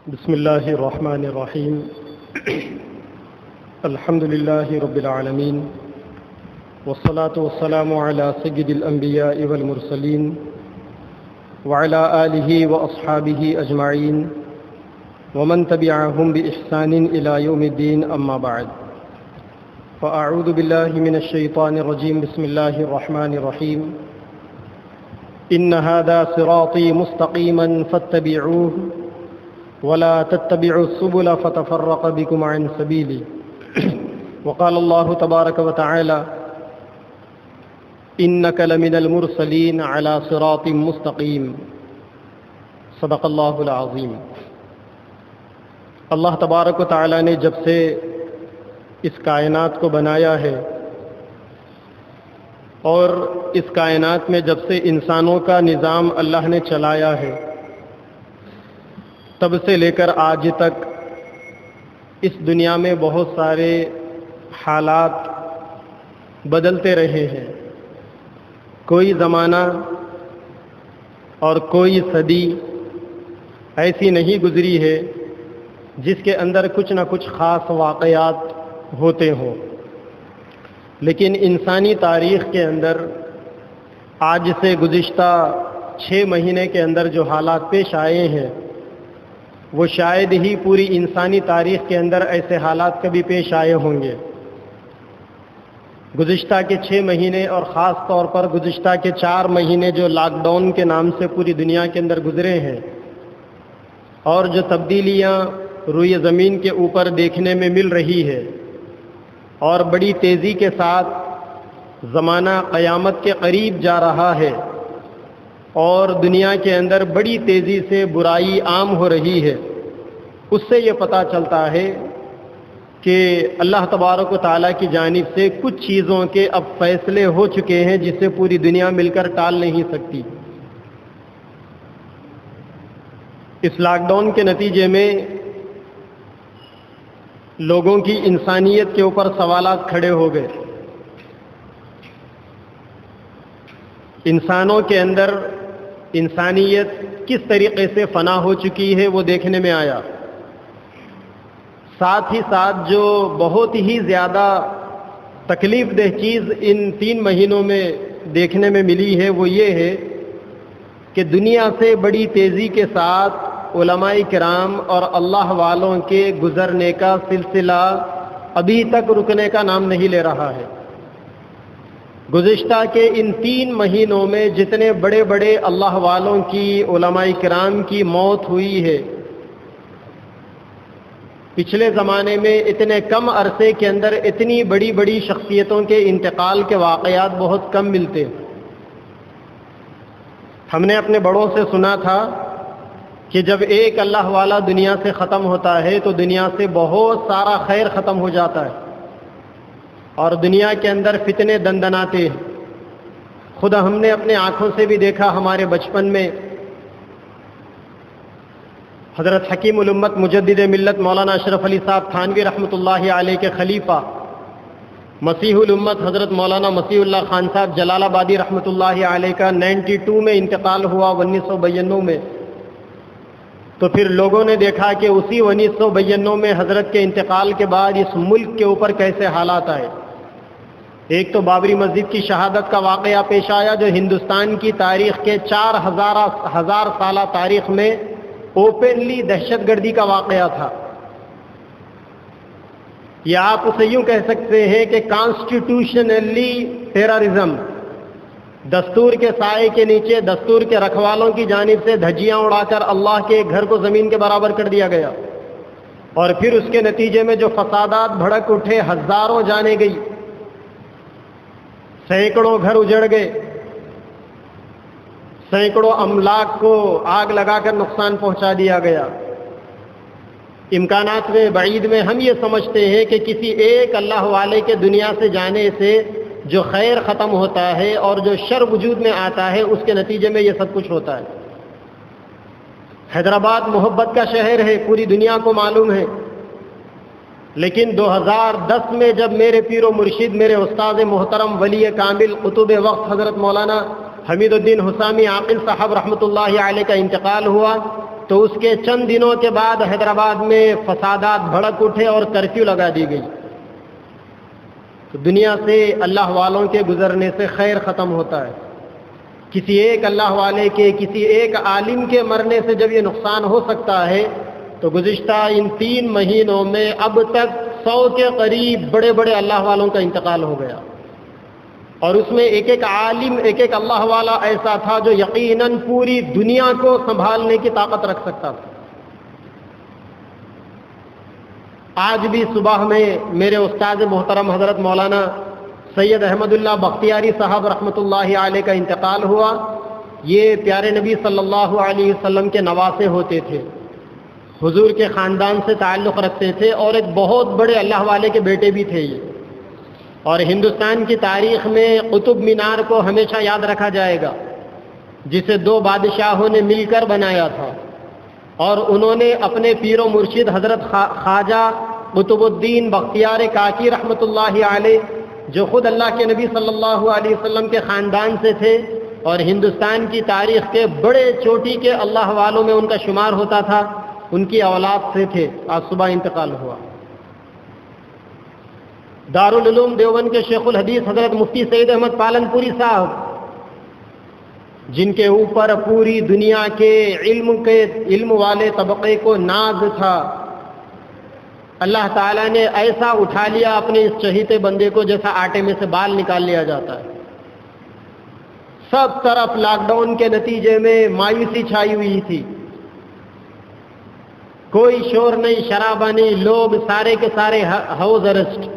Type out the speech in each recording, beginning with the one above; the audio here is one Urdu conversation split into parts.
بسم الله الرحمن الرحيم الحمد لله رب العالمين والصلاة والسلام على سيد الأنبياء والمرسلين وعلى آله وأصحابه أجمعين ومن تبعهم بإحسان إلى يوم الدين أما بعد فأعوذ بالله من الشيطان الرجيم بسم الله الرحمن الرحيم إن هذا صراطي مستقيما فاتبعوه ولا تتبعوا السبل فتفرق بكم عن سبيلي وقال الله تبارك وتعالى إنك لمن المرسلين على صراط مستقيم صدق اللہ العظیم۔ اللہ تبارک و تعالی نے جب سے اس کائنات کو بنایا ہے اور اس کائنات میں جب سے انسانوں کا نظام اللہ نے چلایا ہے تب سے لے کر آج تک اس دنیا میں بہت سارے حالات بدلتے رہے ہیں۔ کوئی زمانہ اور کوئی صدی ایسی نہیں گزری ہے جس کے اندر کچھ نہ کچھ خاص واقعات ہوتے ہوں، لیکن انسانی تاریخ کے اندر آج سے گزشتہ 6 مہینے کے اندر جو حالات پیش آئے ہیں وہ شاید ہی پوری انسانی تاریخ کے اندر ایسے حالات کبھی پیش آئے ہوں گے۔ گزشتہ کے 6 مہینے اور خاص طور پر گزشتہ کے 4 مہینے جو لاک ڈاؤن کے نام سے پوری دنیا کے اندر گزرے ہیں اور جو تبدیلیاں روئے زمین کے اوپر دیکھنے میں مل رہی ہے اور بڑی تیزی کے ساتھ زمانہ قیامت کے قریب جا رہا ہے اور دنیا کے اندر بڑی تیزی سے برائی عام ہو رہی ہے، اس سے یہ پتہ چلتا ہے کہ اللہ تبارک و تعالیٰ کی جانب سے کچھ چیزوں کے اب فیصلے ہو چکے ہیں جسے پوری دنیا مل کر ٹال نہیں سکتی۔ اس لاک ڈاؤن کے نتیجے میں لوگوں کی انسانیت کے اوپر سوالات کھڑے ہو گئے۔ انسانوں کے اندر انسانیت کس طریقے سے فنا ہو چکی ہے وہ دیکھنے میں آیا۔ ساتھ ہی ساتھ جو بہت ہی زیادہ تکلیف دہ چیز ان 3 مہینوں میں دیکھنے میں ملی ہے وہ یہ ہے کہ دنیا سے بڑی تیزی کے ساتھ علماء کرام اور اللہ والوں کے گزرنے کا سلسلہ ابھی تک رکنے کا نام نہیں لے رہا ہے۔ گزشتہ کے ان 3 مہینوں میں جتنے بڑے بڑے اللہ والوں کی علماء کرام کی موت ہوئی ہے، پچھلے زمانے میں اتنے کم عرصے کے اندر اتنی بڑی بڑی شخصیتوں کے انتقال کے واقعات بہت کم ملتے۔ ہم نے اپنے بڑوں سے سنا تھا کہ جب ایک اللہ والا دنیا سے ختم ہوتا ہے تو دنیا سے بہت سارا خیر ختم ہو جاتا ہے اور دنیا کے اندر فتنے دندناتے ہیں۔ خود ہم نے اپنے آنکھوں سے بھی دیکھا، ہمارے بچپن میں حضرت حکیم الامت مجدد ملت مولانا اشرف علی صاحب تھانوی رحمۃ اللہ علیہ کے خلیفہ مسیح الامت حضرت مولانا مسیح اللہ خان صاحب جلال آبادی رحمۃ اللہ علیہ کا 92 میں انتقال ہوا، 1992 میں۔ تو پھر لوگوں نے دیکھا کہ اسی 1992 میں حضرت کے انتقال کے بعد اس ملک کے اوپر کیسے حالات آئے۔ ایک تو بابری مسجد کی شہادت کا واقعہ پیش آیا جو ہندوستان کی تاریخ کے 4000 سالہ تاریخ میں اوپنلی دہشت گردی کا واقعہ تھا۔ یا آپ اسے یوں کہہ سکتے ہیں کہ کانسٹیٹیوشنلی ٹیررزم، دستور کے سائے کے نیچے دستور کے رکھوالوں کی جانب سے دھجیاں اڑا کر اللہ کے گھر کو زمین کے برابر کر دیا گیا، اور پھر اس کے نتیجے میں جو فسادات بھڑک اٹھے، ہزاروں جانیں گئی، سینکڑوں گھر اجڑ گئے، سینکڑوں املاک کو آگ لگا کر نقصان پہنچا دیا گیا۔ امکانات میں بعید میں ہم یہ سمجھتے ہیں کہ کسی ایک اللہ والے کے دنیا سے جانے سے جو خیر ختم ہوتا ہے اور جو شر وجود میں آتا ہے اس کے نتیجے میں یہ سب کچھ ہوتا ہے۔ حیدرآباد محبت کا شہر ہے، پوری دنیا کو معلوم ہے، لیکن 2010 میں جب میرے پیر و مرشد، میرے استاد محترم ولی کامل قطب وقت حضرت مولانا حمید الدین حسامی عاقل صاحب رحمۃ اللہ علیہ کا انتقال ہوا تو اس کے چند دنوں کے بعد حیدرآباد میں فسادات بھڑک اٹھے اور کرفیو لگا دی گئی. تو دنیا سے اللہ والوں کے گزرنے سے خیر ختم ہوتا ہے. کسی ایک اللہ والے کے، کسی ایک عالم کے مرنے سے جب یہ نقصان ہو سکتا ہے، تو گزشتہ ان 3 مہینوں میں اب تک 100 کے قریب بڑے بڑے اللہ والوں کا انتقال ہو گیا. اور اس میں ایک ایک عالم، ایک ایک اللہ والا ایسا تھا جو یقیناً پوری دنیا کو سنبھالنے کی طاقت رکھ سکتا تھا. آج بھی صبح میں میرے استاد محترم حضرت مولانا سید احمد اللہ بختیاری صاحب رحمۃ اللہ علیہ کا انتقال ہوا. یہ پیارے نبی صلی اللہ علیہ وسلم کے نواسے ہوتے تھے، حضور کے خاندان سے تعلق رکھتے تھے، اور ایک بہت بڑے اللہ والے کے بیٹے بھی تھے یہ. اور ہندوستان کی تاریخ میں قطب مینار کو ہمیشہ یاد رکھا جائے گا، جسے 2 بادشاہوں نے مل کر بنایا تھا، اور انہوں نے اپنے پیر و مرشد حضرت خواجہ قطب الدین بختیار کاکی رحمۃ اللہ علیہ، جو خود اللہ کے نبی صلی اللہ علیہ وسلم کے خاندان سے تھے اور ہندوستان کی تاریخ کے بڑے چوٹی کے اللہ والوں میں ان کا شمار ہوتا تھا، ان کی اولاد سے تھے. آج صبح انتقال ہوا. دارالعلوم دیوبند کے شیخ الحدیث حضرت مفتی سعید احمد پالنپوری صاحب، جن کے اوپر پوری دنیا کے علم والے طبقے کو ناز تھا، اللہ تعالیٰ نے ایسا اٹھا لیا اپنے اس چہیتے بندے کو جیسا آٹے میں سے بال نکال لیا جاتا ہے. سب طرف لاک ڈاؤن کے نتیجے میں مایوسی چھائی ہوئی تھی، کوئی شور نہیں، شرابہ نہیں، لوگ سارے کے سارے ہاؤس ارسٹ،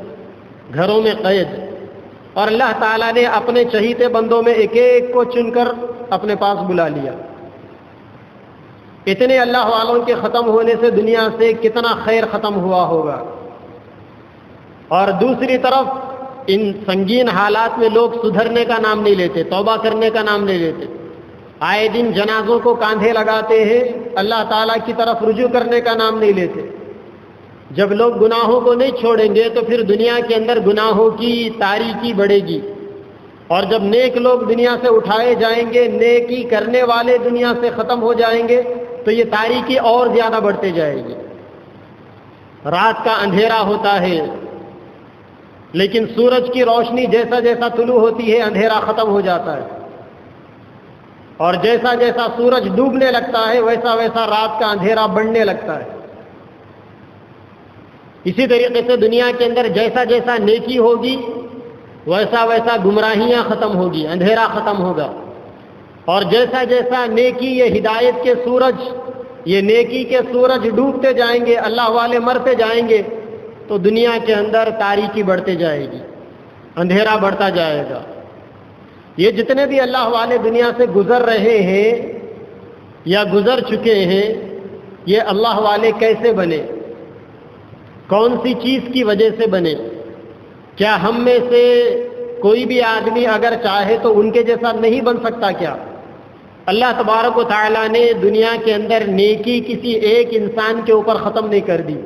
گھروں میں قید. اور اللہ تعالیٰ نے اپنے چہیتے بندوں میں ایک ایک کو چن کر اپنے پاس بلا لیا. اتنے اللہ والوں کے ختم ہونے سے دنیا سے کتنا خیر ختم ہوا ہوگا. اور دوسری طرف ان سنگین حالات میں لوگ سدھرنے کا نام نہیں لیتے، توبہ کرنے کا نام نہیں لیتے. آئے دن جنازوں کو کاندھے لگاتے ہیں، اللہ تعالیٰ کی طرف رجوع کرنے کا نام نہیں لیتے. جب لوگ گناہوں کو نہیں چھوڑیں گے تو پھر دنیا کے اندر گناہوں کی تاریکی بڑھے گی. اور جب نیک لوگ دنیا سے اٹھائے جائیں گے، نیکی کرنے والے دنیا سے ختم ہو جائیں گے، تو یہ تاریکی اور زیادہ بڑھتے جائے گی. رات کا اندھیرا ہوتا ہے، لیکن سورج کی روشنی جیسا جیسا طلوع ہوتی ہے اندھیرا ختم ہو جاتا ہے، اور جیسا جیسا سورج ڈوبنے لگتا ہے ویسا ویسا رات کا اندھیرا بڑھنے لگتا ہے. اسی طریقے سے دنیا کے اندر جیسا جیسا نیکی ہوگی ویسا ویسا گمراہیاں ختم ہوگی، اندھیرا ختم ہوگا. اور جیسا جیسا نیکی، یہ ہدایت کے سورج، یہ نیکی کے سورج ڈوبتے جائیں گے، اللہ والے مرتے جائیں گے، تو دنیا کے اندر تاریکی بڑھتے جائے گی، اندھیرا بڑھتا جائے گا. یہ جتنے بھی اللہ والے دنیا سے گزر رہے ہیں یا گزر چکے ہیں، یہ اللہ والے کیسے بنے؟ کون سی چیز کی وجہ سے بنے؟ کیا ہم میں سے کوئی بھی آدمی اگر چاہے تو ان کے جیسا نہیں بن سکتا کیا؟ اللہ تبارک و تعالیٰ نے دنیا کے اندر نیکی کسی ایک انسان کے اوپر ختم نہیں کر دی.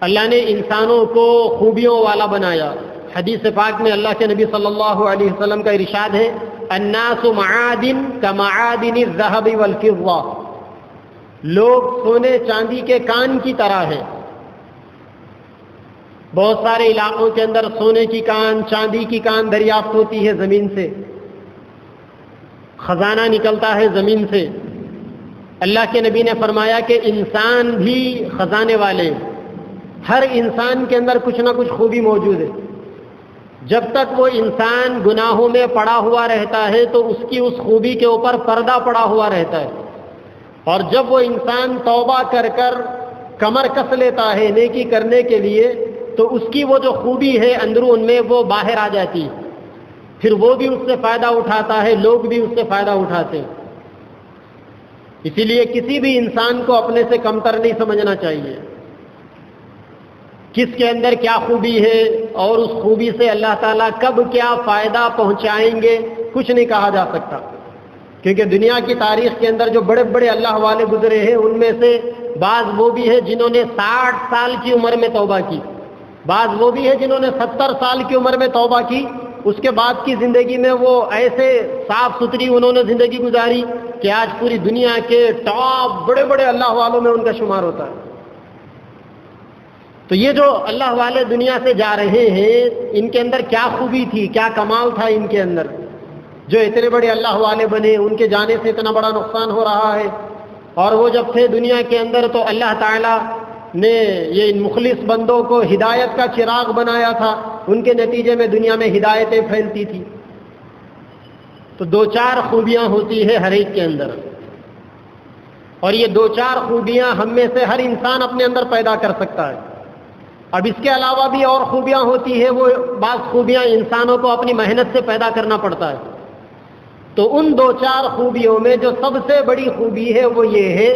اللہ نے انسانوں کو خوبیوں والا بنایا. حدیث پاک میں اللہ کے نبی صلی اللہ علیہ وسلم کا ارشاد ہے، الناس معادن کمعادن الذهب والفضة، لوگ سونے چاندی کے کان کی طرح ہیں. بہت سارے علاقوں کے اندر سونے کی کان، چاندی کی کان دریافت ہوتی ہے زمین سے، خزانہ نکلتا ہے زمین سے. اللہ کے نبی نے فرمایا کہ انسان بھی خزانے والے، ہر انسان کے اندر کچھ نہ کچھ خوبی موجود ہے. جب تک وہ انسان گناہوں میں پڑا ہوا رہتا ہے تو اس کی اس خوبی کے اوپر پردہ پڑا ہوا رہتا ہے، اور جب وہ انسان توبہ کر کر کمر کس لیتا ہے نیکی کرنے کے لیے تو اس کی وہ جو خوبی ہے اندرون میں وہ باہر آ جاتی ہے. پھر وہ بھی اس سے فائدہ اٹھاتا ہے، لوگ بھی اس سے فائدہ اٹھاتے ہیں. اسی لیے کسی بھی انسان کو اپنے سے کمتر نہیں سمجھنا چاہیے. کس کے اندر کیا خوبی ہے اور اس خوبی سے اللہ تعالیٰ کب کیا فائدہ پہنچائیں گے کچھ نہیں کہا جا سکتا. کیونکہ دنیا کی تاریخ کے اندر جو بڑے بڑے اللہ والے گزرے ہیں ان میں سے بعض وہ بھی ہے جنہوں نے 60 سال کی عمر میں توبہ کی، بعض وہ بھی ہے جنہوں نے 70 سال کی عمر میں توبہ کی. اس کے بعد کی زندگی میں وہ ایسے صاف ستھری انہوں نے زندگی گزاری کہ آج پوری دنیا کے ٹاپ بڑے بڑے اللہ والوں میں ان کا شمار ہوتا ہے. تو یہ جو اللہ والے دنیا سے جا رہے ہیں، ان کے اندر کیا خوبی تھی، کیا کمال تھا ان کے اندر، جو اتنے بڑے اللہ والے بنے، ان کے جانے سے اتنا بڑا نقصان ہو رہا ہے. اور وہ جب تھے دنیا کے اندر تو اللہ تعالیٰ نے یہ ان مخلص بندوں کو ہدایت کا چراغ بنایا تھا، ان کے نتیجے میں دنیا میں ہدایتیں پھیلتی تھی. تو دو چار خوبیاں ہوتی ہے ہر ایک کے اندر، اور یہ دو چار خوبیاں ہم میں سے ہر انسان اپنے اندر پیدا کر سکتا ہے. اب اس کے علاوہ بھی اور خوبیاں ہوتی ہے، وہ بعض خوبیاں انسانوں کو اپنی محنت سے پیدا کرنا پڑتا ہے. تو ان دو چار خوبیوں میں جو سب سے بڑی خوبی ہے وہ یہ ہے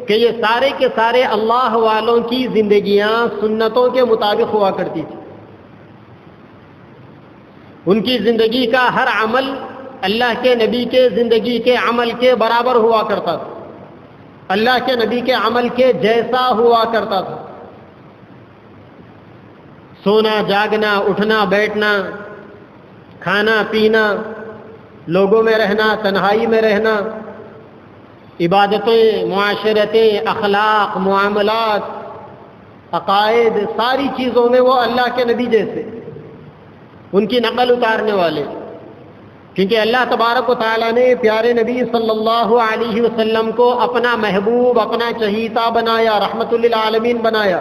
کہ یہ سارے کے سارے اللہ والوں کی زندگیاں سنتوں کے مطابق ہوا کرتی تھی. ان کی زندگی کا ہر عمل اللہ کے نبی کے زندگی کے عمل کے برابر ہوا کرتا تھا، اللہ کے نبی کے عمل کے جیسا ہوا کرتا تھا. سونا جاگنا، اٹھنا بیٹھنا، کھانا پینا، لوگوں میں رہنا، تنہائی میں رہنا، عبادتیں، معاشرتیں، اخلاق، معاملات، عقائد، ساری چیزوں میں وہ اللہ کے نبی جیسے، ان کی نقل اتارنے والے. کیونکہ اللہ تبارک و تعالیٰ نے پیارے نبی صلی اللہ علیہ وسلم کو اپنا محبوب، اپنا چہیتا بنایا، رحمت للعالمین بنایا.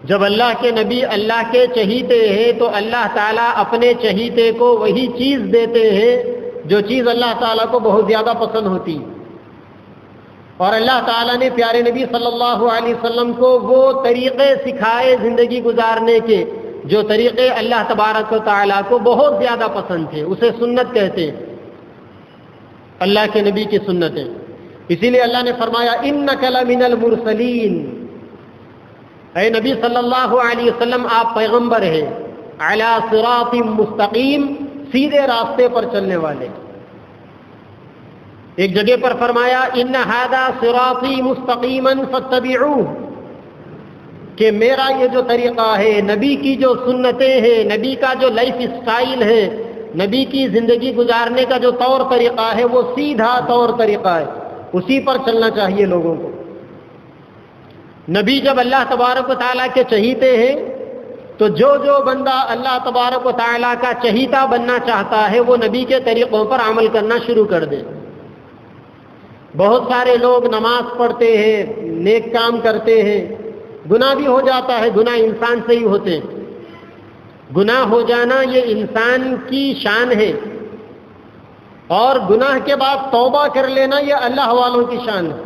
جب اللہ کے نبی اللہ کے چہیتے ہیں تو اللہ تعالیٰ اپنے چہیتے کو وہی چیز دیتے ہیں جو چیز اللہ تعالیٰ کو بہت زیادہ پسند ہوتی. اور اللہ تعالیٰ نے پیارے نبی صلی اللہ علیہ وسلم کو وہ طریقے سکھائے زندگی گزارنے کے جو طریقے اللہ تبارک و تعالیٰ کو بہت زیادہ پسند تھے. اسے سنت کہتے ہیں، اللہ کے نبی کی سنتیں. اسی لیے اللہ نے فرمایا انک لمن المرسلین، اے نبی صلی اللہ علیہ وسلم آپ پیغمبر ہیں، علی صراط مستقیم، سیدھے راستے پر چلنے والے. ایک جگہ پر فرمایا ان ھذا صراطی مستقیما فاتبعوہ، کہ میرا یہ جو طریقہ ہے، نبی کی جو سنتیں ہیں، نبی کا جو لائف اسٹائل ہے، نبی کی زندگی گزارنے کا جو طور طریقہ ہے وہ سیدھا طور طریقہ ہے، اسی پر چلنا چاہیے لوگوں کو. نبی جب اللہ تبارک و تعالیٰ کے چہیتے ہیں تو جو بندہ اللہ تبارک و تعالیٰ کا چہیتا بننا چاہتا ہے وہ نبی کے طریقوں پر عمل کرنا شروع کر دے. بہت سارے لوگ نماز پڑھتے ہیں، نیک کام کرتے ہیں، گناہ بھی ہو جاتا ہے، گناہ انسان سے ہی ہوتے ہیں. گناہ ہو جانا یہ انسان کی شان ہے، اور گناہ کے بعد توبہ کر لینا یہ اللہ والوں کی شان ہے.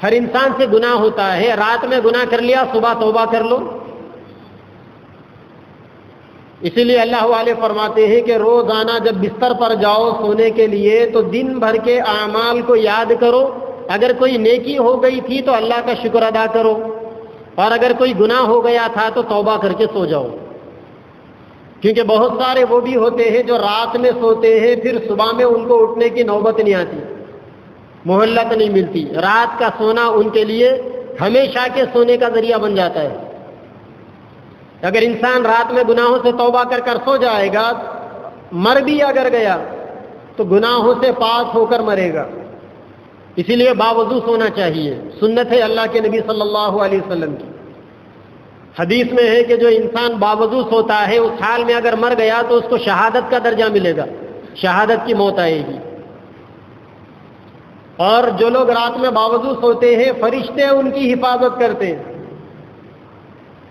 ہر انسان سے گناہ ہوتا ہے، رات میں گناہ کر لیا، صبح توبہ کر لو. اسی لیے اللہ والے فرماتے ہیں کہ روزانہ جب بستر پر جاؤ سونے کے لیے تو دن بھر کے اعمال کو یاد کرو. اگر کوئی نیکی ہو گئی تھی تو اللہ کا شکر ادا کرو، اور اگر کوئی گناہ ہو گیا تھا تو توبہ کر کے سو جاؤ. کیونکہ بہت سارے وہ بھی ہوتے ہیں جو رات میں سوتے ہیں، پھر صبح میں ان کو اٹھنے کی نوبت نہیں آتی، مہلت نہیں ملتی. رات کا سونا ان کے لیے ہمیشہ کے سونے کا ذریعہ بن جاتا ہے. اگر انسان رات میں گناہوں سے توبہ کر کر سو جائے گا، مر بھی اگر گیا تو گناہوں سے پاک ہو کر مرے گا. اسی لیے باوضو سونا چاہیے، سنت ہے اللہ کے نبی صلی اللہ علیہ وسلم کی. حدیث میں ہے کہ جو انسان باوضو سوتا ہے اس حال میں اگر مر گیا تو اس کو شہادت کا درجہ ملے گا، شہادت کی موت آئے گی. اور جو لوگ رات میں باوضو سوتے ہیں فرشتے ان کی حفاظت کرتے ہیں.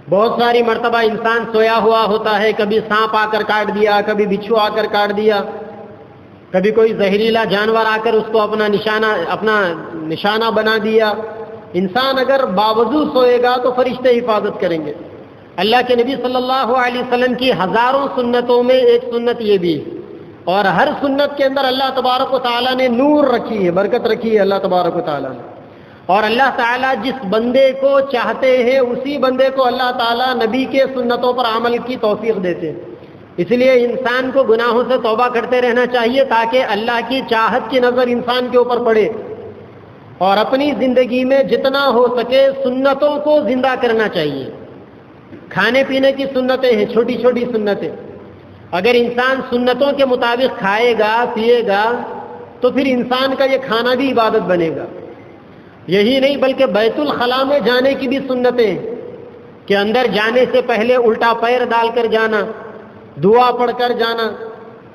بہت ساری مرتبہ انسان سویا ہوا ہوتا ہے، کبھی سانپ آ کر کاٹ دیا، کبھی بچھو آ کر کاٹ دیا، کبھی کوئی زہریلا جانور آ کر اس کو اپنا نشانہ بنا دیا. انسان اگر باوضو سوئے گا تو فرشتے حفاظت کریں گے. اللہ کے نبی صلی اللہ علیہ وسلم کی ہزاروں سنتوں میں ایک سنت یہ بھی ہے، اور ہر سنت کے اندر اللہ تبارک و تعالیٰ نے نور رکھی ہے، برکت رکھی ہے اللہ تبارک و تعالیٰ نے. اور اللہ تعالیٰ جس بندے کو چاہتے ہیں اسی بندے کو اللہ تعالیٰ نبی کے سنتوں پر عمل کی توفیق دیتے ہیں. اس لیے انسان کو گناہوں سے توبہ کرتے رہنا چاہیے تاکہ اللہ کی چاہت کی نظر انسان کے اوپر پڑے، اور اپنی زندگی میں جتنا ہو سکے سنتوں کو زندہ کرنا چاہیے. کھانے پینے کی سنتیں ہیں، چھوٹی چھوٹی سنتیں. اگر انسان سنتوں کے مطابق کھائے گا پیے گا تو پھر انسان کا یہ کھانا بھی عبادت بنے گا۔ یہی نہیں بلکہ بیت الخلاء میں جانے کی بھی سنتیں کہ اندر جانے سے پہلے الٹا پیر ڈال کر جانا، دعا پڑھ کر جانا،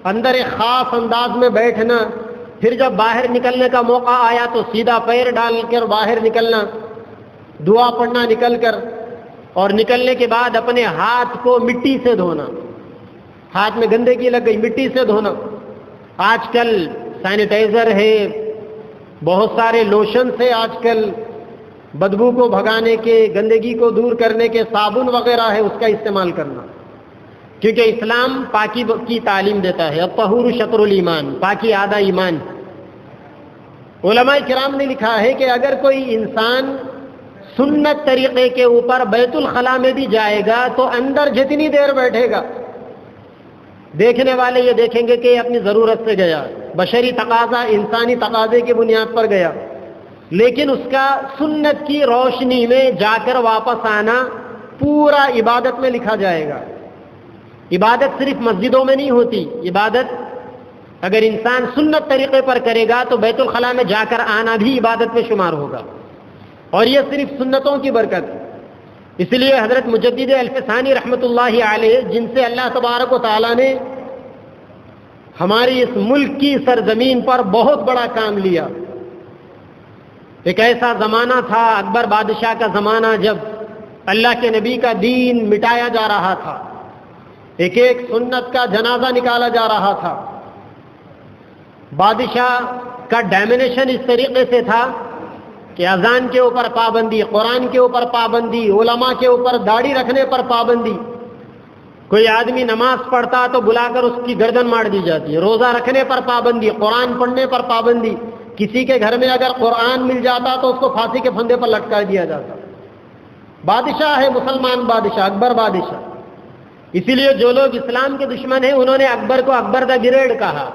اندر ایک خاص انداز میں بیٹھنا، پھر جب باہر نکلنے کا موقع آیا تو سیدھا پیر ڈال کر باہر نکلنا، دعا پڑھنا نکل کر، اور نکلنے کے بعد اپنے ہاتھ کو مٹی سے دھونا، ہاتھ میں گندگی لگ گئی مٹی سے دھونا۔ آج کل سینیٹائزر ہے، بہت سارے لوشن سے، آج کل بدبو کو بھگانے کے، گندگی کو دور کرنے کے صابن وغیرہ ہے، اس کا استعمال کرنا، کیونکہ اسلام پاکی کی تعلیم دیتا ہے۔ الطہور شطر الایمان، پاکی آدھا ایمان۔ علماء کرام نے لکھا ہے کہ اگر کوئی انسان سنت طریقے کے اوپر بیت الخلاء میں بھی جائے گا تو اندر جتنی دیر بیٹھے گا، دیکھنے والے یہ دیکھیں گے کہ یہ اپنی ضرورت سے گیا، بشری تقاضا، انسانی تقاضے کی بنیاد پر گیا، لیکن اس کا سنت کی روشنی میں جا کر واپس آنا پورا عبادت میں لکھا جائے گا۔ عبادت صرف مسجدوں میں نہیں ہوتی، عبادت اگر انسان سنت طریقے پر کرے گا تو بیت الخلاء میں جا کر آنا بھی عبادت میں شمار ہوگا، اور یہ صرف سنتوں کی برکت۔ اس لیے حضرت مجدد الفسانی رحمۃ اللہ علیہ، جن سے اللہ تبارک و تعالیٰ نے ہماری اس ملک کی سرزمین پر بہت بڑا کام لیا، ایک ایسا زمانہ تھا اکبر بادشاہ کا زمانہ جب اللہ کے نبی کا دین مٹایا جا رہا تھا، ایک ایک سنت کا جنازہ نکالا جا رہا تھا۔ بادشاہ کا ڈائمینیشن اس طریقے سے تھا کہ اذان کے اوپر پابندی، قرآن کے اوپر پابندی، علماء کے اوپر داڑھی رکھنے پر پابندی، کوئی آدمی نماز پڑھتا تو بلا کر اس کی گردن مار دی جاتی ہے، روزہ رکھنے پر پابندی، قرآن پڑھنے پر پابندی، کسی کے گھر میں اگر قرآن مل جاتا تو اس کو پھانسی کے پھندے پر لٹکا دیا جاتا۔ بادشاہ ہے، مسلمان بادشاہ، اکبر بادشاہ۔ اسی لیے جو لوگ اسلام کے دشمن ہیں انہوں نے اکبر کو اکبر دا گریڈ کہا،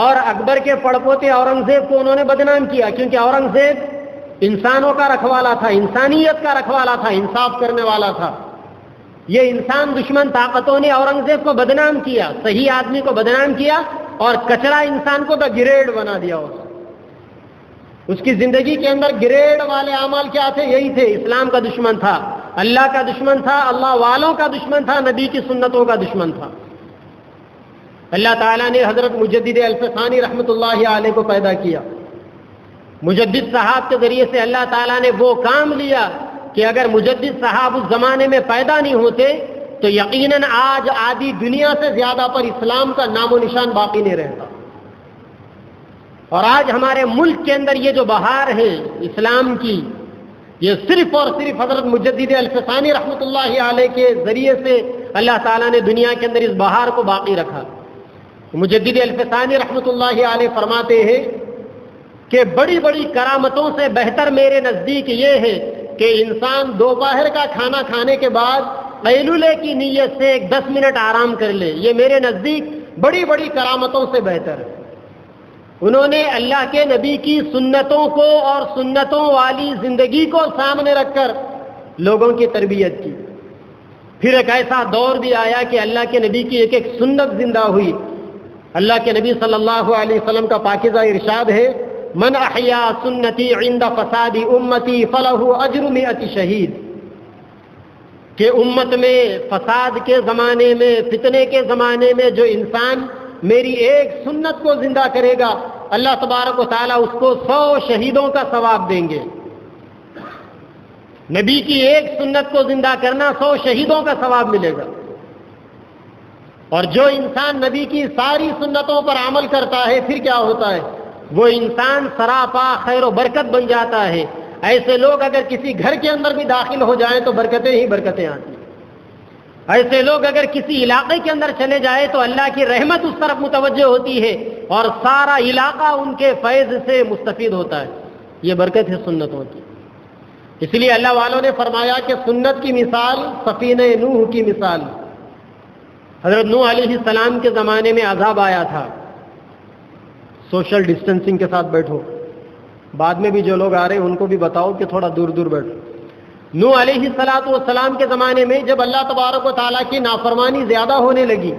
اور اکبر کے پڑپوتے اورنگزیب کو انہوں نے بدنام کیا، کیونکہ اورنگزیب انسانوں کا رکھوالا تھا، انسانیت کا رکھوالا تھا، انصاف کرنے والا تھا۔ یہ انسان دشمن طاقتوں نے اورنگزیب کو بدنام کیا، صحیح آدمی کو بدنام کیا، اور کچڑا انسان کو دا گریڈ بنا دیا۔ اس کی زندگی کے اندر گریڈ والے اعمال کیا تھے؟ یہی تھے۔ اسلام کا دشمن تھا، اللہ کا دشمن تھا، اللہ والوں کا دشمن تھا، نبی کی سنتوں کا دشمن تھا۔ اللہ تعالیٰ نے حضرت مجدد الفسانی رحمۃ اللہ علیہ کو پیدا کیا۔ مجدد صاحب کے ذریعے سے اللہ تعالیٰ نے وہ کام لیا کہ اگر مجدد صاحب اس زمانے میں پیدا نہیں ہوتے تو یقیناً آج آدھی دنیا سے زیادہ پر اسلام کا نام و نشان باقی نہیں رہتا۔ اور آج ہمارے ملک کے اندر یہ جو بہار ہے اسلام کی، یہ صرف اور صرف حضرت مجدد الفسانی رحمۃ اللہ علیہ کے ذریعے سے اللہ تعالیٰ نے دنیا کے اندر اس بہار کو باقی رکھا۔ مجدد الفسانی رحمۃ اللہ علیہ فرماتے ہیں کہ بڑی بڑی کرامتوں سے بہتر میرے نزدیک یہ ہے کہ انسان دوپہر کا کھانا کھانے کے بعد قیلولے کی نیت سے 10 منٹ آرام کر لے، یہ میرے نزدیک بڑی بڑی کرامتوں سے بہتر ہے۔ انہوں نے اللہ کے نبی کی سنتوں کو اور سنتوں والی زندگی کو سامنے رکھ کر لوگوں کی تربیت کی۔ پھر ایک ایسا دور بھی آیا کہ اللہ کے نبی کی ایک ایک سنت زندہ ہوئی۔ اللہ کے نبی صلی اللہ علیہ وسلم کا پاکیزہ ارشاد ہے، من احیا سنتی عند فساد امتی فلہ اجر 100 شہید، کہ امت میں فساد کے زمانے میں، فتنے کے زمانے میں جو انسان میری ایک سنت کو زندہ کرے گا، اللہ تبارک و تعالیٰ اس کو 100 شہیدوں کا ثواب دیں گے۔ نبی کی ایک سنت کو زندہ کرنا 100 شہیدوں کا ثواب ملے گا۔ اور جو انسان نبی کی ساری سنتوں پر عمل کرتا ہے پھر کیا ہوتا ہے؟ وہ انسان سراپا خیر و برکت بن جاتا ہے۔ ایسے لوگ اگر کسی گھر کے اندر بھی داخل ہو جائیں تو برکتیں ہی برکتیں آتی ہیں۔ ایسے لوگ اگر کسی علاقے کے اندر چلے جائیں تو اللہ کی رحمت اس طرف متوجہ ہوتی ہے اور سارا علاقہ ان کے فیض سے مستفید ہوتا ہے۔ یہ برکت ہے سنتوں کی۔ اس لیے اللہ والوں نے فرمایا کہ سنت کی مثال سفینہ نوح کی مثال۔ حضرت نوح علیہ السلام کے زمانے میں عذاب آیا تھا، سوشل ڈسٹینسنگ کے ساتھ بیٹھو، بعد میں بھی جو لوگ آ رہے ہیں ان کو بھی بتاؤ کہ تھوڑا دور دور بیٹھو۔ نوح علیہ السلام کے زمانے میں جب اللہ تبارک و تعالیٰ کی نافرمانی زیادہ ہونے لگی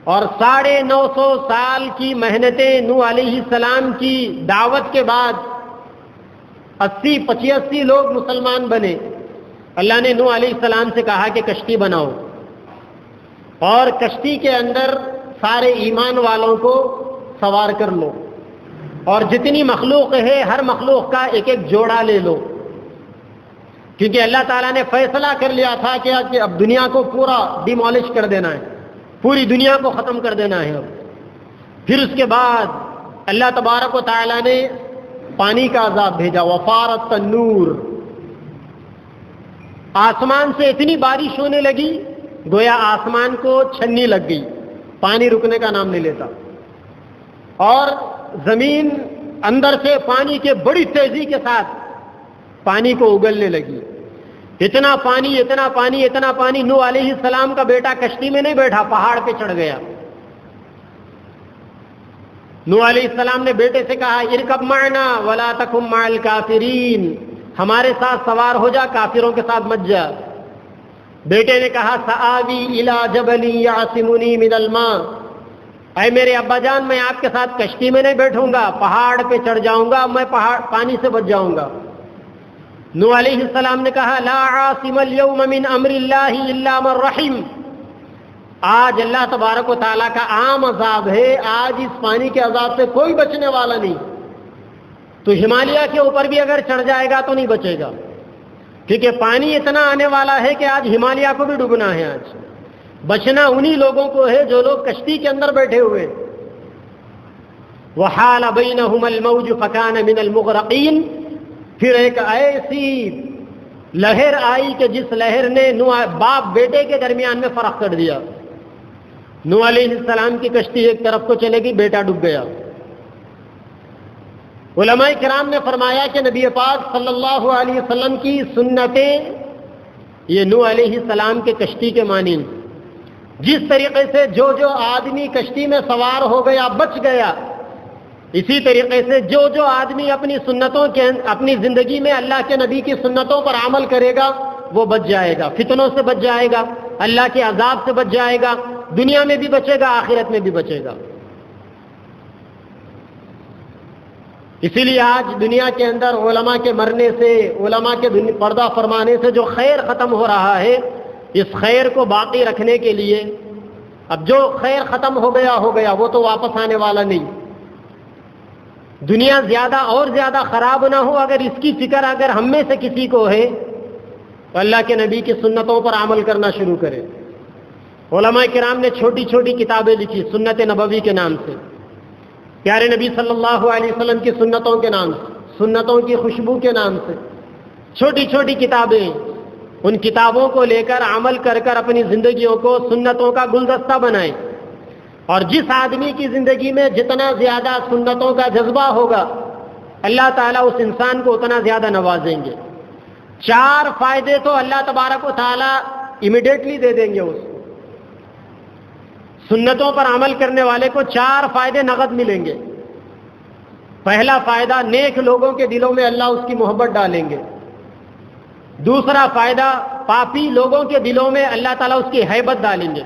اور 950 سال کی محنتیں نوح علیہ السلام کی دعوت کے بعد 80-85 لوگ مسلمان بنے. اللہ نے نوح علیہ السلام سے کہا کہ کشتی بناؤ، اور کشتی کے اندر سارے ایمان والوں کو سوار کر لو، اور جتنی مخلوق ہے ہر مخلوق کا ایک ایک جوڑا لے لو، کیونکہ اللہ تعالیٰ نے فیصلہ کر لیا تھا کہ اب دنیا کو پورا ڈیمالش کر دینا ہے، پوری دنیا کو ختم کر دینا ہے. اب پھر اس کے بعد اللہ تبارک و تعالیٰ نے پانی کا عذاب بھیجا، وفارت النور. آسمان سے اتنی بارش ہونے لگی گویا آسمان کو چھنی لگ گئی، پانی رکنے کا نام نہیں لیتا، اور زمین اندر سے پانی کے بڑی تیزی کے ساتھ پانی کو اگلنے لگی. اتنا پانی اتنا پانی اتنا پانی، نوح علیہ السلام کا بیٹا کشتی میں نہیں بیٹھا، پہاڑ پہ چڑھ گیا. نوح علیہ السلام نے بیٹے سے کہا ارکب معنا ولا تکن مع الکافرین، ہمارے ساتھ سوار ہو جا، کافروں کے ساتھ مت جا. بیٹے نے کہا سآوی الی جبل یعصمنی من الماء، اے میرے ابا جان میں آپ کے ساتھ کشتی میں نہیں بیٹھوں گا، پہاڑ پہ چڑھ جاؤں گا، میں پانی سے بچ جاؤں گا. نوح علیہ السلام نے کہا لا عاصم اليوم من امر اللہ الا من رحم، آج اللہ تبارک و تعالیٰ کا عام عذاب ہے، آج اس پانی کے عذاب سے کوئی بچنے والا نہیں. تو ہمالیہ کے اوپر بھی اگر چڑھ جائے گا تو نہیں بچے گا، کیونکہ پانی اتنا آنے والا ہے کہ آج ہمالیہ کو بھی ڈوبنا ہے. آج بچنا انہی لوگوں کو ہے جو لوگ کشتی کے اندر بیٹھے ہوئے. وحال بینہم الموج فکان من المغرقین، پھر ایک ایسی لہر آئی کہ جس لہر نے باپ بیٹے کے درمیان میں فرق کر دیا. نوح علیہ السلام کی کشتی ایک طرف کو چلے گی، بیٹا ڈوب گیا. علماء کرام نے فرمایا کہ نبی پاک صلی اللہ علیہ وسلم کی سنتیں یہ نوح علیہ السلام کے کشتی کے مانند، جس طریقے سے جو آدمی کشتی میں سوار ہو گیا بچ گیا، اسی طریقے سے جو آدمی اپنی سنتوں کے اپنی زندگی میں اللہ کے نبی کی سنتوں پر عمل کرے گا وہ بچ جائے گا، فتنوں سے بچ جائے گا، اللہ کے عذاب سے بچ جائے گا، دنیا میں بھی بچے گا، آخرت میں بھی بچے گا. اسی لیے آج دنیا کے اندر علماء کے مرنے سے، علماء کے پردہ فرمانے سے جو خیر ختم ہو رہا ہے، اس خیر کو باقی رکھنے کے لیے اب جو خیر ختم ہو گیا وہ تو واپس آنے والا نہیں. دنیا زیادہ اور زیادہ خراب نہ ہو، اگر اس کی فکر اگر ہم میں سے کسی کو ہے تو اللہ کے نبی کی سنتوں پر عمل کرنا شروع کرے. علماء کرام نے چھوٹی چھوٹی کتابیں لکھی سنت نبوی کے نام سے، پیارے نبی صلی اللہ علیہ وسلم کی سنتوں کے نام سے، سنتوں کی خوشبو کے نام سے چھوٹی چھوٹی کتابیں. ان کتابوں کو لے کر عمل کر کر اپنی زندگیوں کو سنتوں کا گلدستہ بنائیں. اور جس آدمی کی زندگی میں جتنا زیادہ سنتوں کا جذبہ ہوگا اللہ تعالیٰ اس انسان کو اتنا زیادہ نوازیں گے. 4 فائدے تو اللہ تبارک و تعالیٰ امیڈیٹلی دے دیں گے اس کو. سنتوں پر عمل کرنے والے کو 4 فائدے نقد ملیں گے. پہلا فائدہ، نیک لوگوں کے دلوں میں اللہ اس کی محبت ڈالیں گے. دوسرا فائدہ، پاپی لوگوں کے دلوں میں اللہ تعالیٰ اس کی ہیبت ڈالیں گے،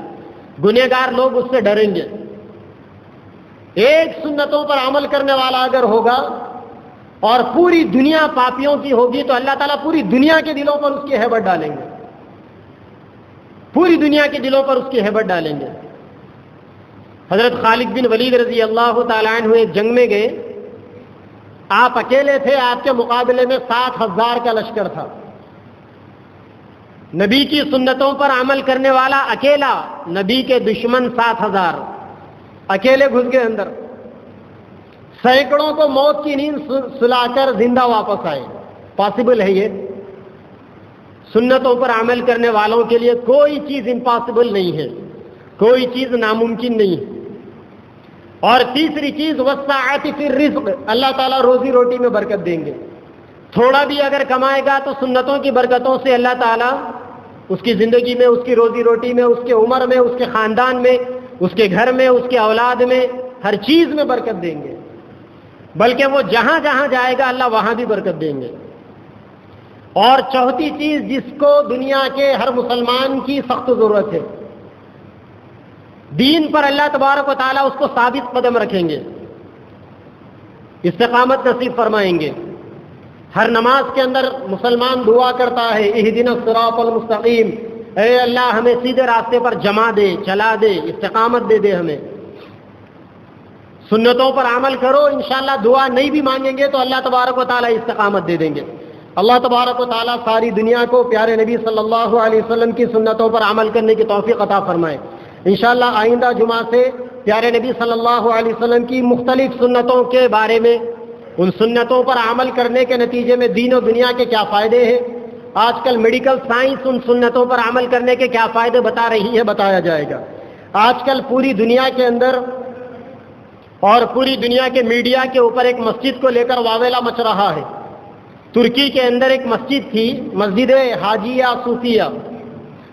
گنہگار لوگ اس سے ڈریں گے. ایک سنتوں پر عمل کرنے والا اگر ہوگا اور پوری دنیا پاپیوں کی ہوگی تو اللہ تعالیٰ پوری دنیا کے دلوں پر اس کی ہیبت ڈالیں گے، پوری دنیا کے دلوں پر اس کی ہیبت ڈالیں گے. حضرت خالد بن ولید رضی اللہ تعالیٰ عنہ ایک جنگ میں گئے، آپ اکیلے تھے، آپ کے مقابلے میں 7,000 کا لشکر تھا. نبی کی سنتوں پر عمل کرنے والا اکیلا، نبی کے دشمن 7,000 اکیلے گھس گئے اندر. سینکڑوں کو موت کی نیند سلا کر زندہ واپس آئے. پاسبل ہے یہ؟ سنتوں پر عمل کرنے والوں کے لیے کوئی چیز امپاسبل نہیں ہے، کوئی چیز ناممکن نہیں ہے. اور تیسری چیز وسعت فی الرزق، اللہ تعالیٰ روزی روٹی میں برکت دیں گے. تھوڑا بھی اگر کمائے گا تو سنتوں کی برکتوں سے اللہ تعالیٰ اس کی زندگی میں، اس کی روزی روٹی میں، اس کے عمر میں، اس کے خاندان میں، اس کے گھر میں، اس کے اولاد میں، ہر چیز میں برکت دیں گے. بلکہ وہ جہاں جہاں جائے گا اللہ وہاں بھی برکت دیں گے. اور چوتھی چیز جس کو دنیا کے ہر مسلمان کی سخت ضرورت ہے، دین پر اللہ تبارک و تعالیٰ اس کو ثابت قدم رکھیں گے، استقامت نصیب فرمائیں گے۔ ہر نماز کے اندر مسلمان دعا کرتا ہے، اہدنا الصراط المستقیم، اے اللہ ہمیں سیدھے راستے پر جما دے، چلا دے، استقامت دے ہمیں۔ سنتوں پر عمل کرو، انشاءاللہ دعا نہیں بھی مانگیں گے تو اللہ تبارک و تعالیٰ استقامت دے دیں گے۔ اللہ تبارک و تعالیٰ ساری دنیا کو پیارے نبی صلی اللہ علیہ وسلم کی سنتوں پر عمل کرنے کی توفیق عطا فرمائے۔ انشاءاللہ آئندہ جمعہ سے پیارے نبی صلی اللہ علیہ وسلم کی مختلف سنتوں کے بارے میں، ان سنتوں پر عمل کرنے کے نتیجے میں دین و دنیا کے کیا فائدے ہیں، آج کل میڈیکل سائنس ان سنتوں پر عمل کرنے کے کیا فائدے بتا رہی ہے، بتایا جائے گا۔ آج کل پوری دنیا کے اندر اور پوری دنیا کے میڈیا کے اوپر ایک مسجد کو لے کر واویلا مچ رہا ہے۔ ترکی کے اندر ایک مسجد تھی، مسجد حاجیہ صوفیہ،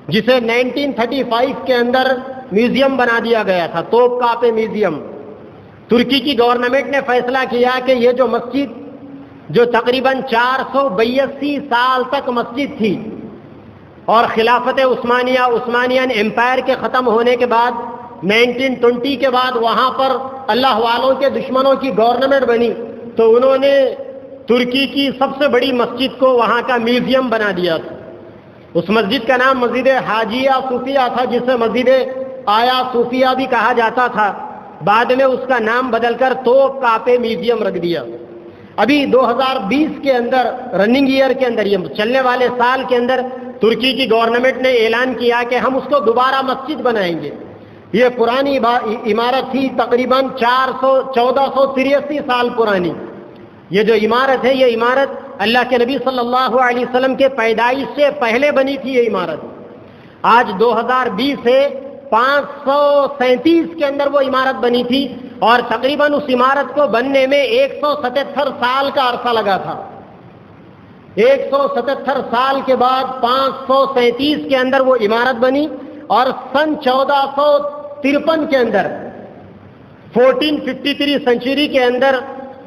جسے 1935 کے اندر میوزیم بنا دیا گیا تھا، توپ کاپے میوزیم۔ ترکی کی گورنمنٹ نے فیصلہ کیا کہ یہ جو مسجد جو تقریباً 482 سال تک مسجد تھی اور خلافت عثمانین امپائر کے ختم ہونے کے بعد 1920 کے بعد وہاں پر اللہ والوں کے دشمنوں کی گورنمنٹ بنی، تو انہوں نے ترکی کی سب سے بڑی مسجد کو وہاں کا میوزیم بنا دیا تھا۔ اس مسجد کا نام مسجد حاجیہ صوفیہ تھا، جسے مسجد آیا صوفیہ بھی کہا جاتا تھا۔ بعد میں اس کا نام بدل کر توپ کاپے میوزیم رکھ دیا۔ ابھی 2020 کے اندر، رننگ ایئر کے اندر، یہ چلنے والے سال کے اندر ترکی کی گورنمنٹ نے اعلان کیا کہ ہم اس کو دوبارہ مسجد بنائیں گے۔ یہ پرانی عمارت تھی، تقریباً 1483 سال پرانی۔ یہ جو عمارت ہے، یہ عمارت اللہ کے نبی صلی اللہ علیہ وسلم کے پیدائش سے پہلے بنی تھی۔ یہ عمارت آج 2020 ہے، 537 کے اندر وہ عمارت بنی تھی، اور تقریباً اس عمارت کو بننے میں 177 سال کا عرصہ لگا تھا۔ 177 سال کے بعد 537 کے اندر وہ عمارت بنی، اور سن 1453 کے اندر 1453 سنچری کے اندر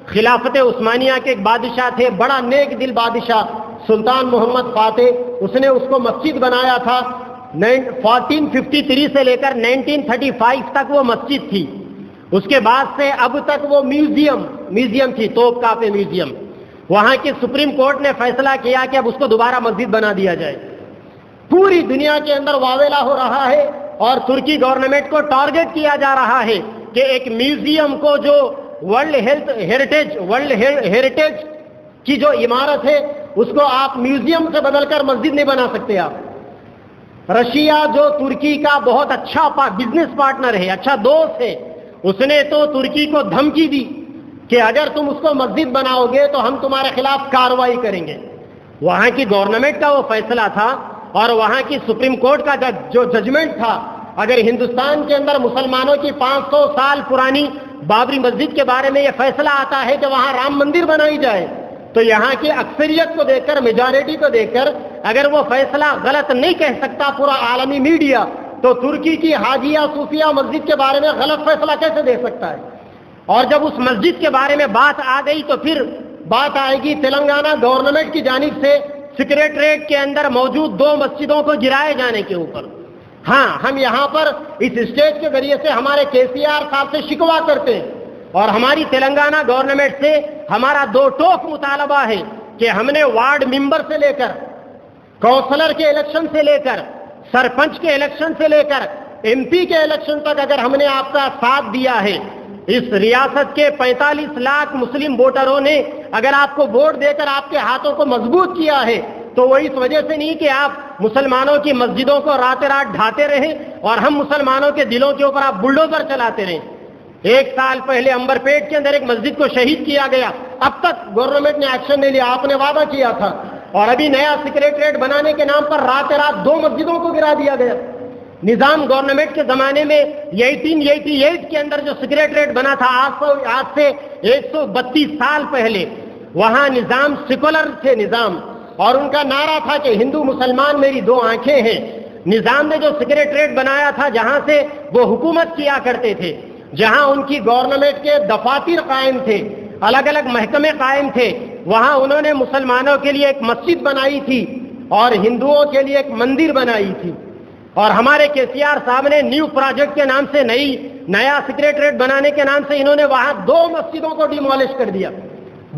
خلافت عثمانیہ کے ایک بادشاہ تھے، بڑا نیک دل بادشاہ سلطان محمد فاتح، اس نے اس کو مسجد بنایا تھا۔ 1453 سے لے کر 1935 تک وہ مسجد تھی۔ اس کے بعد سے اب تک وہ میوزیم تھی، توپ کاپے میوزیم۔ وہاں کی سپریم کورٹ نے فیصلہ کیا کہ اب اس کو دوبارہ مسجد بنا دیا جائے۔ پوری دنیا کے اندر واویلا ہو رہا ہے، اور ترکی گورنمنٹ کو ٹارگٹ کیا جا رہا ہے کہ ایک میوزیم کو، جو ورلڈ ہیریٹیج کی جو عمارت ہے، اس کو آپ میوزیم سے بدل کر مسجد نہیں بنا سکتے آپ۔ رشیا جو ترکی کا بہت اچھا بزنس پارٹنر ہے، اچھا دوست ہے، اس نے تو ترکی کو دھمکی دی کہ اگر تم اس کو مسجد بناؤ گے تو ہم تمہارے خلاف کارروائی کریں گے۔ وہاں کی گورنمنٹ کا وہ فیصلہ تھا، اور وہاں کی سپریم کورٹ کا جو ججمنٹ تھا، اگر ہندوستان کے اندر مسلمانوں کی 500 سال پرانی بابری مسجد کے بارے میں یہ فیصلہ آتا ہے کہ وہاں رام مندر بنائی جائے، تو یہاں کی اکثریت کو دیکھ کر، میجارٹی کو دیکھ کر، اگر وہ فیصلہ غلط نہیں کہہ سکتا پورا عالمی میڈیا، تو ترکی کی حاجیہ صوفیہ مسجد کے بارے میں غلط فیصلہ کیسے دے سکتا ہے؟ اور جب اس مسجد کے بارے میں بات آ گئی تو پھر بات آئے گی تلنگانہ گورنمنٹ کی جانب سے سیکریٹریٹ کے اندر موجود 2 مسجدوں کو گرائے جانے کے اوپر۔ ہاں، ہم یہاں پر اس اسٹیج کے ذریعے سے ہمارے KCR صاحب سے شکوہ کرتے ہیں، اور ہماری تلنگانہ گورنمنٹ سے ہمارا 2 ٹوک مطالبہ ہے کہ ہم نے وارڈ ممبر سے لے کر، کونسلر کے الیکشن سے لے کر، سرپنچ کے الیکشن سے لے کر MP کے الیکشن تک اگر ہم نے آپ کا ساتھ دیا ہے، اس ریاست کے 45 لاکھ مسلم ووٹروں نے اگر آپ کو ووٹ دے کر آپ کے ہاتھوں کو مضبوط کیا ہے، تو وہ اس وجہ سے نہیں کہ آپ مسلمانوں کی مسجدوں کو رات رات ڈھاتے رہیں اور ہم مسلمانوں کے دلوں کے اوپر آپ بلڈوزر چلاتے رہیں۔ 1 سال پہلے امبر پیٹ کے اندر ایک مسجد کو شہید کیا گیا، اب تک گورنمنٹ نے ایکشن نہیں لیا۔ آپ نے وعدہ کیا تھا، اور ابھی نیا سیکریٹریٹ بنانے کے نام پر رات رات 2 مسجدوں کو گرا دیا گیا۔ نظام گورنمنٹ کے زمانے میں 1888 کے اندر جو سیکریٹریٹ بنا تھا، آج سے 132 سال پہلے، وہاں نظام سیکولر تھے نظام، اور ان کا نعرہ تھا کہ ہندو مسلمان میری 2 آنکھیں ہیں۔ نظام نے جو سیکریٹریٹ بنایا تھا، جہاں سے وہ حکومت کیا کرتے تھے، جہاں ان کی گورنمنٹ کے دفاتر قائم تھے، الگ الگ محکمے قائم تھے، وہاں انہوں نے مسلمانوں کے لیے ایک مسجد بنائی تھی اور ہندوؤں کے لیے ایک مندر بنائی تھی۔ اور ہمارے KCR صاحب نے نیو پروجیکٹ کے نام سے نیا سیکریٹریٹ بنانے کے نام سے انہوں نے وہاں 2 مسجدوں کو ڈیمولش کر دیا،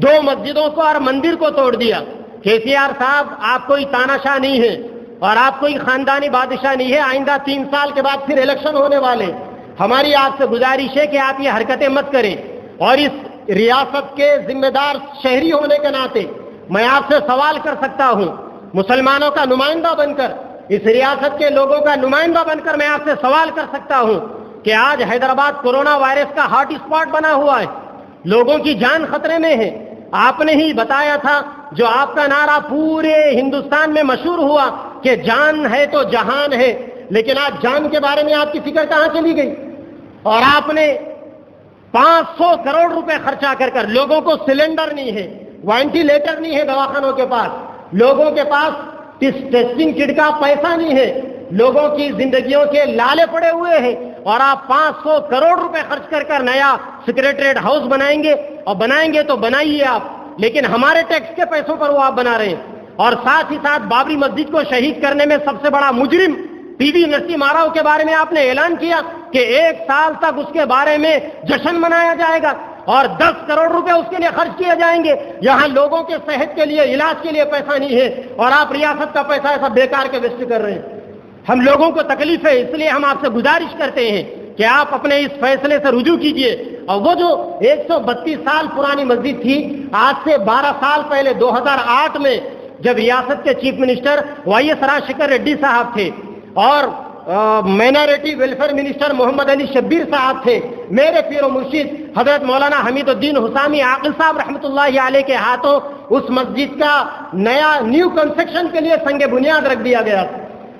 2 مسجدوں کو اور مندر کو توڑ دیا۔ KCR صاحب، آپ کوئی تاناشاہ نہیں ہے اور آپ کوئی خاندانی بادشاہ نہیں ہے۔ آئندہ 3 سال کے بعد پھر الیکشن ہونے والے، ہماری آپ سے گزارش ہے کہ آپ یہ حرکتیں مت کریں، اور اس ریاست کے ذمہ دار شہری ہونے کے ناطے میں آپ سے سوال کر سکتا ہوں، مسلمانوں کا نمائندہ بن کر، اس ریاست کے لوگوں کا نمائندہ بن کر میں آپ سے سوال کر سکتا ہوں کہ آج حیدرآباد کورونا وائرس کا ہاٹ اسپاٹ بنا ہوا ہے، لوگوں کی جان خطرے میں ہے۔ آپ نے ہی بتایا تھا، جو آپ کا نعرہ پورے ہندوستان میں مشہور ہوا کہ جان ہے تو جہان ہے، لیکن آج جان کے بارے میں آپ کی فکر کہاں چلی گئی؟ اور آپ نے 500 کروڑ روپے خرچہ کر لوگوں کو سلنڈر نہیں ہے، وینٹیلیٹر نہیں ہے دواخانوں کے پاس، لوگوں کے پاس ٹیسٹنگ کٹ کا پیسہ نہیں ہے، لوگوں کی زندگیوں کے لالے پڑے ہوئے ہیں، اور آپ 500 کروڑ روپے خرچ کر نیا سیکریٹریٹ ہاؤس بنائیں گے، اور بنائیں گے تو بنائیے آپ، لیکن ہمارے ٹیکس کے پیسوں پر وہ آپ بنا رہے ہیں۔ اور ساتھ ہی ساتھ بابری مسجد کو شہید کرنے میں سب سے بڑا مجرم PV نرسمہا راؤ کے بارے میں آپ نے اعلان کیا کہ 1 سال تک اس کے بارے میں جشن منایا جائے گا اور 10 کروڑ روپے اس کے لیے خرچ کیے جائیں گے۔ یہاں لوگوں کے صحت کے لیے، علاج کے لیے پیسہ نہیں ہے، اور آپ ریاست کا پیسہ ایسا بیکار کے ویسٹ کر رہے ہیں۔ ہم لوگوں کو تکلیف ہے، اس لیے ہم آپ سے گزارش کرتے ہیں کہ آپ اپنے اس فیصلے سے رجوع کیجئے، اور وہ جو 132 سال پرانی مسجد تھی، آج سے 12 سال پہلے 2008 میں جب ریاست کے چیف منسٹر YS راجشیکھر ریڈی صاحب تھے اور مائنارٹی ویلفیئر منسٹر محمد علی شبیر صاحب تھے، میرے پیر و مرشد حضرت مولانا حمید الدین حسامی عاقل صاحب رحمۃ اللہ علیہ کے ہاتھوں اس مسجد کا نیو کنسٹرکشن کے لیے سنگ بنیاد رکھ دیا گیا تھا،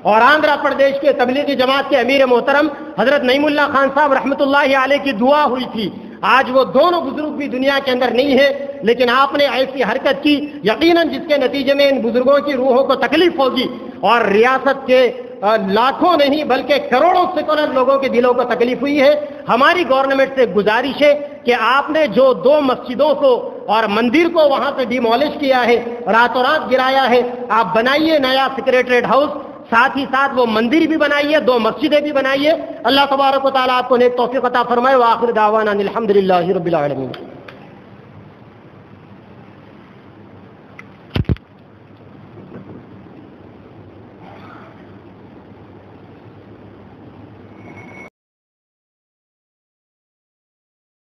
اور آندھرا پردیش کے تبلیغی جماعت کے امیر محترم حضرت نعیم اللہ خان صاحب رحمۃ اللہ علیہ کی دعا ہوئی تھی۔ آج وہ دونوں بزرگ بھی دنیا کے اندر نہیں ہے، لیکن آپ نے ایسی حرکت کی یقیناً جس کے نتیجے میں ان بزرگوں کی روحوں کو تکلیف ہوگی، اور ریاست کے لاکھوں نہیں بلکہ کروڑوں سیکولر لوگوں کے دلوں کو تکلیف ہوئی ہے۔ ہماری گورنمنٹ سے گزارش ہے کہ آپ نے جو 2 مسجدوں کو اور مندر کو وہاں سے ڈیمولش کیا ہے، راتوں رات گرایا ہے، آپ بنائیے نیا سیکریٹریٹ ہاؤس، ساتھ ہی ساتھ وہ مندر بھی بنائیے، 2 مسجدیں بھی بنائیے۔ اللہ تبارک و تعالیٰ آپ کو نیک توفیق عطا فرمائے۔ وآخر دعوانا الحمدللہ رب العالمین۔